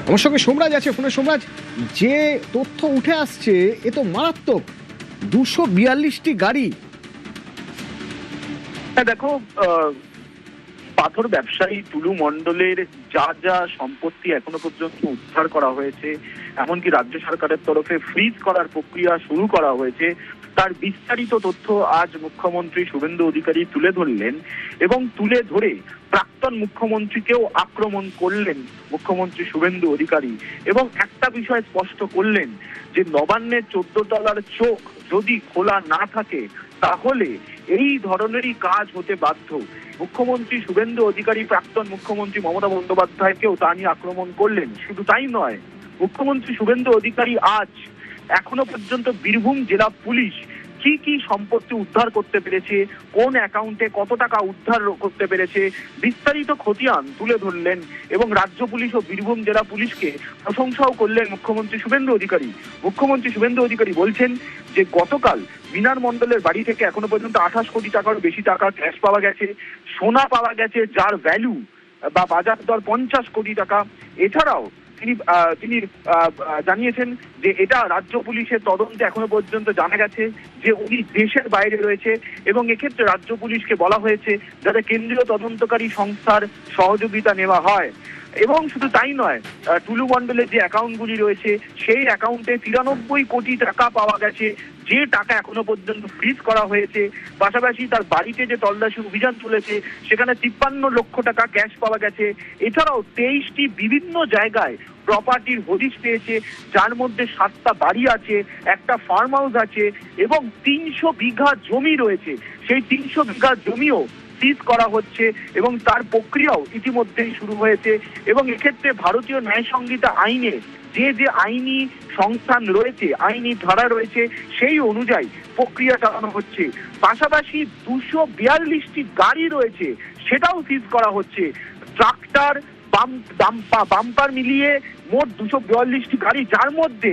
আমার সঙ্গে সোমরাজ আছে ফোনে। সোমরাজ, যে তথ্য উঠে আসছে এ তো মারাত্মক, 242টি গাড়ি। দেখো, পাথর ব্যবসায়ী টুলু মণ্ডলের যা যা সম্পত্তি এখনো পর্যন্ত উদ্ধার করা হয়েছে, এমনকি রাজ্য সরকারের তরফে ফ্রিজ করার প্রক্রিয়া শুরু করা হয়েছে, তার বিস্তারিত তথ্য আজ মুখ্যমন্ত্রী শুভেন্দু অধিকারী তুলে ধরলেন এবং তুলে ধরে প্রাক্তন মুখ্যমন্ত্রীকেও আক্রমণ করলেন মুখ্যমন্ত্রী শুভেন্দু অধিকারী এবং একটা বিষয় স্পষ্ট করলেন যে নবান্নের 14 তলার চোখ যদি খোলা না থাকে তাহলে এই ধরনেরই কাজ হতে বাধ্য। মুখ্যমন্ত্রী শুভেন্দু অধিকারী প্রাক্তন মুখ্যমন্ত্রী মমতা বন্দ্যোপাধ্যায়কেও তা নিয়ে আক্রমণ করলেন। শুধু তাই নয়, মুখ্যমন্ত্রী শুভেন্দু অধিকারী আজ এখনো পর্যন্ত বীরভূম জেলা পুলিশ কি কি সম্পত্তি উদ্ধার করতে পেরেছে, কোন অ্যাকাউন্টে কত টাকা উদ্ধার করতে পেরেছে, বিস্তারিত খতিয়ান তুলে ধরলেন এবং রাজ্য পুলিশ ও বীরভূম জেলা পুলিশকে প্রশংসাও করলেন মুখ্যমন্ত্রী শুভেন্দু অধিকারী। মুখ্যমন্ত্রী শুভেন্দু অধিকারী বলছেন যে গতকাল মিনার মণ্ডলের বাড়ি থেকে এখনো পর্যন্ত 28 কোটি টাকার বেশি টাকা ক্যাশ পাওয়া গেছে, সোনা পাওয়া গেছে যার ভ্যালু বা বাজার দর 50 কোটি টাকা। এছাড়াও তিনি জানিয়েছেন যে এটা রাজ্য পুলিশের তদন্তে এখনো পর্যন্ত জানা গেছে যে উনি দেশের বাইরে রয়েছে এবং এক্ষেত্রে রাজ্য পুলিশকে বলা হয়েছে যাতে কেন্দ্রীয় তদন্তকারী সংস্থার সহযোগিতা নেওয়া হয়। এবং শুধু তাই নয়, টুলু মণ্ডলের যে অ্যাকাউন্টগুলি রয়েছে সেই অ্যাকাউন্টে 93 কোটি টাকা পাওয়া গেছে, যে টাকা এখনো পর্যন্ত ফ্রিজ করা হয়েছে। পাশাপাশি তার বাড়িতে যে তল্লাশি অভিযান চলেছে সেখানে 53 লক্ষ টাকা ক্যাশ পাওয়া গেছে। এছাড়াও 23টি বিভিন্ন জায়গায় প্রপার্টির হদিশ পেয়েছে, যার মধ্যে 7টা বাড়ি আছে, একটা ফার্ম হাউস আছে এবং 300 বিঘা জমি রয়েছে। সেই 300 বিঘা জমিও সিজ করা হচ্ছে এবং তার প্রক্রিয়াও ইতিমধ্যেই শুরু হয়েছে এবং এক্ষেত্রে ভারতীয় ন্যায় সংহিতা আইনে যে যে আইনি সংস্থান রয়েছে, আইনি ধারা রয়েছে, সেই অনুযায়ী প্রক্রিয়া চালানো হচ্ছে। পাশাপাশি 242টি গাড়ি রয়েছে, সেটাও সিজ করা হচ্ছে। ট্রাক্টর, বাম্পার মিলিয়ে মোট 242টি গাড়ি, যার মধ্যে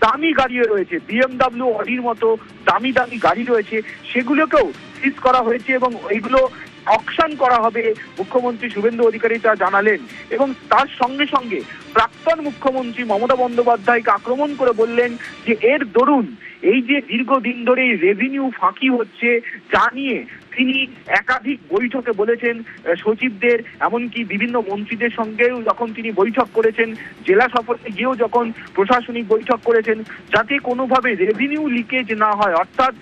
দামি গাড়িও রয়েছে, BMW, অডির মতো দামি দামি গাড়ি রয়েছে, সেগুলোকেও সিজ করা হয়েছে এবং এইগুলো অকশন করা হবে। মুখ্যমন্ত্রী শুভেন্দু অধিকারী তা জানালেন এবং তার সঙ্গে সঙ্গে প্রাক্তন মুখ্যমন্ত্রী মমতা বন্দ্যোপাধ্যায়কে আক্রমণ করে বললেন যে এর দরুন এই যে দীর্ঘদিন ধরে রেভিনিউ ফাঁকি হচ্ছে, যা নিয়ে তিনি একাধিক বৈঠকে বলেছেন সচিবদের, এমনকি বিভিন্ন মন্ত্রীদের সঙ্গেও যখন তিনি বৈঠক করেছেন, জেলা সফরে গিয়েও যখন প্রশাসনিক বৈঠক করেছেন, যাতে কোনোভাবে রেভিনিউ লিকেজ না হয়, অর্থাৎ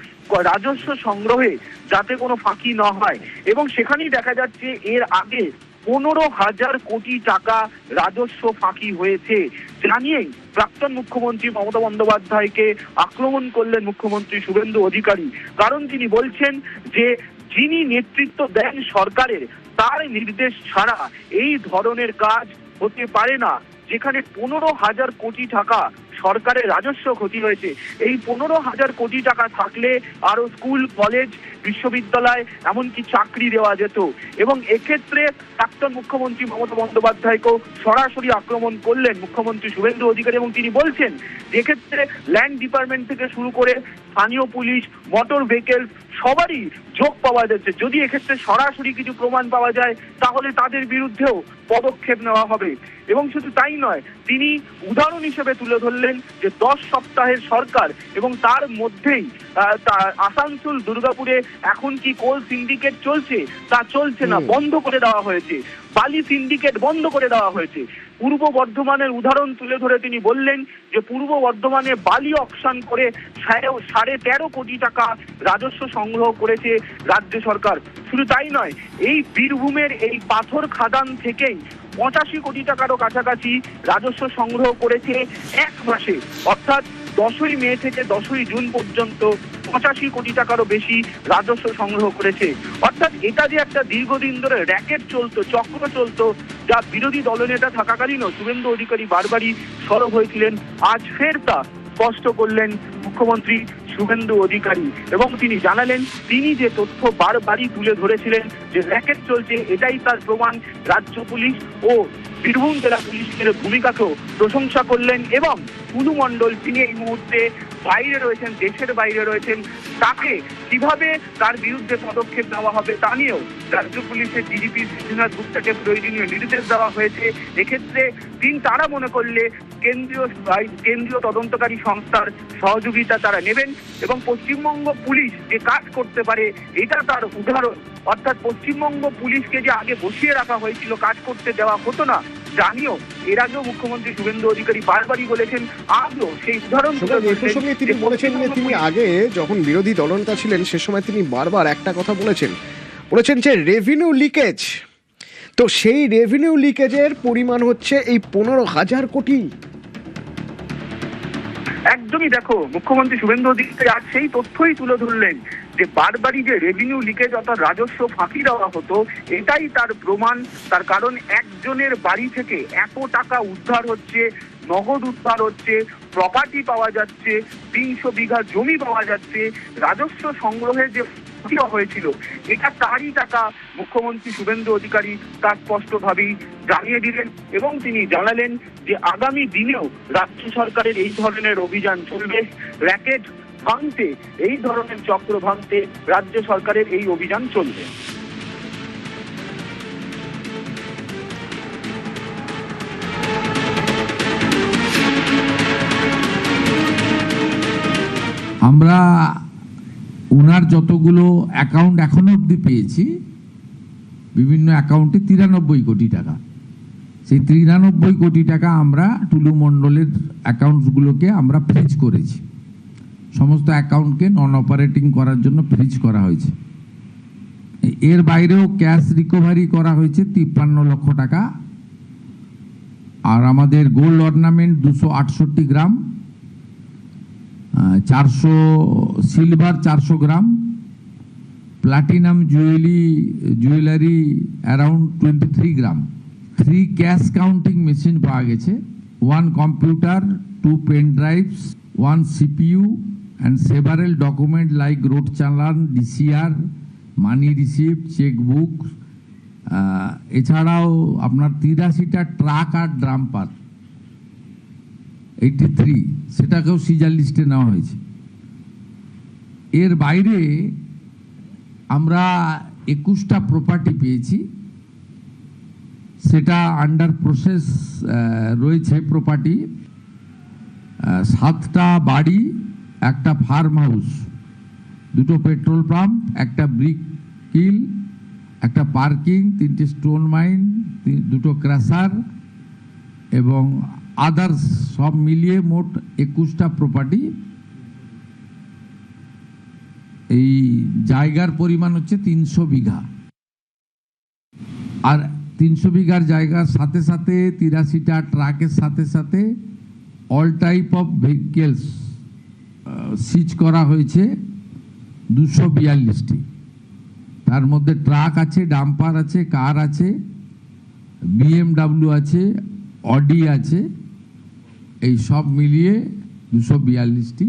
রাজস্ব সংগ্রহে যাতে কোনো ফাঁকি না হয়। এবং সেখানেই দেখা যাচ্ছে এর আগে 15,000 কোটি টাকা রাজস্ব ফাঁকি হয়েছে। জানিয়েই প্রাক্তন মুখ্যমন্ত্রী মমতা বন্দ্যোপাধ্যায়কে আক্রমণ করলেন মুখ্যমন্ত্রী শুভেন্দু অধিকারী। কারণ তিনি বলছেন যে যিনি নেতৃত্ব দেন সরকারের, তার নির্দেশ ছাড়া এই ধরনের কাজ হতে পারে না। যেখানে 15,000 কোটি টাকা সরকারের রাজস্ব ক্ষতি হয়েছে, এই 15,000 কোটি টাকা থাকলে আরো স্কুল, কলেজ, বিশ্ববিদ্যালয়, এমনকি চাকরি দেওয়া যেত। এবং এক্ষেত্রে প্রাক্তন মুখ্যমন্ত্রী মমতা বন্দ্যোপাধ্যায়কেও সরাসরি আক্রমণ করলেন মুখ্যমন্ত্রী শুভেন্দু অধিকারী এবং তিনি বলছেন যে এক্ষেত্রে ল্যান্ড ডিপার্টমেন্ট থেকে শুরু করে স্থানীয় পুলিশ, মোটর ভেহিকেল সবারই যোগ পাওয়া যাচ্ছে। যদি এক্ষেত্রে সরাসরি কিছু প্রমাণ পাওয়া যায় তাহলে তাদের বিরুদ্ধেও পদক্ষেপ নেওয়া হবে। এবং শুধু তাই নয়, তিনি উদাহরণ হিসেবে তুলে ধরলেন যে 10 সপ্তাহের সরকার এবং তার মধ্যেই আসানসোল, দুর্গাপুরে এখন কি কোল সিন্ডিকেট চলছে, তা চলছে না, বন্ধ করে দেওয়া হয়েছে। বালি সিন্ডিকেট বন্ধ করে দেওয়া হয়েছে। পূর্ব বর্ধমানের উদাহরণ তুলে ধরে তিনি বললেন যে পূর্ব বর্ধমানে বালি অকশন করে 13.5 কোটি টাকা রাজস্ব সংগ্রহ করেছে রাজ্য সরকার। শুধু তাই নয়, এই বীরভূমের এই পাথর খাদান থেকেই 85 কোটি টাকারও কাছাকাছি রাজস্ব সংগ্রহ করেছে এক মাসে, অর্থাৎ 10ই মে থেকে 10ই জুন পর্যন্ত 85 কোটি টাকারও বেশি রাজস্ব সংগ্রহ করেছে। অর্থাৎ এটা যে একটা দীর্ঘদিন ধরে র্যাকেট চলতো, চক্র চলতো, যা বিরোধী দলনেতা থাকাকালীনও শুভেন্দু অধিকারী বারবারই সরব হয়েছিলেন, আজ ফের তা স্পষ্ট করলেন মুখ্যমন্ত্রী শুভেন্দু অধিকারী এবং তিনি জানালেন তিনি যে তথ্য বারবারই তুলে ধরেছিলেন যে র্যাকেট চলছে, এটাই তার প্রমাণ। রাজ্য পুলিশ ও বীরভূম জেলা পুলিশের ভূমিকাকেও প্রশংসা করলেন এবং টুলু মণ্ডল, তিনি এই মুহূর্তে বাইরে রয়েছেন, দেশের বাইরে রয়েছেন, তাকে কিভাবে তার বিরুদ্ধে পদক্ষেপ নেওয়া হবে তা নিয়েও রাজ্য পুলিশের ডিজিপি সিদ্ধিনাথ গুপ্তাকে প্রয়োজনীয় নির্দেশ দেওয়া হয়েছে। এক্ষেত্রে তারা মনে করলে কেন্দ্রীয় তদন্তকারী সংস্থার সহযোগিতা তারা নেবেন এবং পশ্চিমবঙ্গ পুলিশ যে কাজ করতে পারে এটা তার উদাহরণ। অর্থাৎ পশ্চিমবঙ্গ পুলিশকে যে আগে বসিয়ে রাখা হয়েছিল, কাজ করতে দেওয়া হতো না, জানিও এর আগেও মুখ্যমন্ত্রী শুভেন্দু অধিকারী বারবারই বলেছেন, আজও সেই উদাহরণ প্রসঙ্গে তিনি বলেছেন যে তিনি আগে যখন বিরোধী দলনেতা ছিলেন সে সময় তিনি বারবার একটা কথা বলেছেন যে রেভিনিউ লিকেজ, তো সেই রেভিনিউ লিকেজের পরিমাণ হচ্ছে এই 15,000 কোটি। একদমই, দেখো মুখ্যমন্ত্রী শুভেন্দু অধিকারী আজ সেই তথ্যই তুলে ধরলেন যে বারবারই যে রেভিনিউ লিকেজ অর্থাৎ রাজস্ব ফাঁকি দেওয়া হতো এটাই তার প্রমাণ। তার কারণ একজনের বাড়ি থেকে এত টাকা উদ্ধার হচ্ছে, নগদ উদ্ধার হচ্ছে, প্রপার্টি পাওয়া যাচ্ছে, 300 বিঘা জমি পাওয়া যাচ্ছে, রাজস্ব সংগ্রহের যে হয়েছিল এটা তারই টাকা। মুখ্যমন্ত্রী শুভেন্দু অধিকারী তা স্পষ্টভাবেই জানিয়ে দিলেন এবং তিনি জানালেন যে আগামী দিনেও রাজ্য সরকারের এই ধরনের অভিযান চলবে। র্যাকেট ভাঙতে, এই ধরনের চক্র ভাঙতে রাজ্য সরকারের এই অভিযান চলবে। আমরা ওনার যতগুলো অ্যাকাউন্ট এখনো অবধি পেয়েছি, বিভিন্ন অ্যাকাউন্টে 93 কোটি টাকা, সেই 93 কোটি টাকা আমরা টুলু মণ্ডলের অ্যাকাউন্টসগুলোকে আমরা ফ্রিজ করেছি। সমস্ত অ্যাকাউন্টকে নন অপারেটিং করার জন্য ফ্রিজ করা হয়েছে। এর বাইরেও ক্যাশ রিকভারি করা হয়েছে 53 লক্ষ টাকা। আর আমাদের gold ornament 268 gram, 400 silver 400 gram, platinum jewellery around 23 gram, 3 cash counting machine পাওয়া গেছে, 1 computer, 2 pen drives, 1 CPU and several document like road challan, DCR, money receipt, chequebook, এছাড়াও আপনার 83টা ট্রাক আর ড্রাম্পার 83, সেটাকেও সিজার লিস্টে নেওয়া হয়েছে। এর বাইরে আমরা 21টা প্রপার্টি পেয়েছি, সেটা আন্ডার প্রসেস রয়েছে প্রপার্টি। 7টা বাড়ি, একটা ফার্ম হাউস, 2টো পেট্রোল পাম্প, একটা ব্রিক কিল, একটা পার্কিং, 3টে স্টোন মাইন, 2টো ক্র্যাশার এবং আদার্স সব মিলিয়ে মোট 21টা প্রপার্টি। এই জায়গার পরিমাণ হচ্ছে 300 বিঘা। আর 300 বিঘার জায়গার সাথে সাথে 83টা ট্রাকের সাথে সাথে অল টাইপ অফ ভেহিকেলস সিজ করা হয়েছে 242টি। তার মধ্যে ট্রাক আছে, ডাম্পার আছে, কার আছে, BMW আছে, অডি আছে, এই সব মিলিয়ে 242টি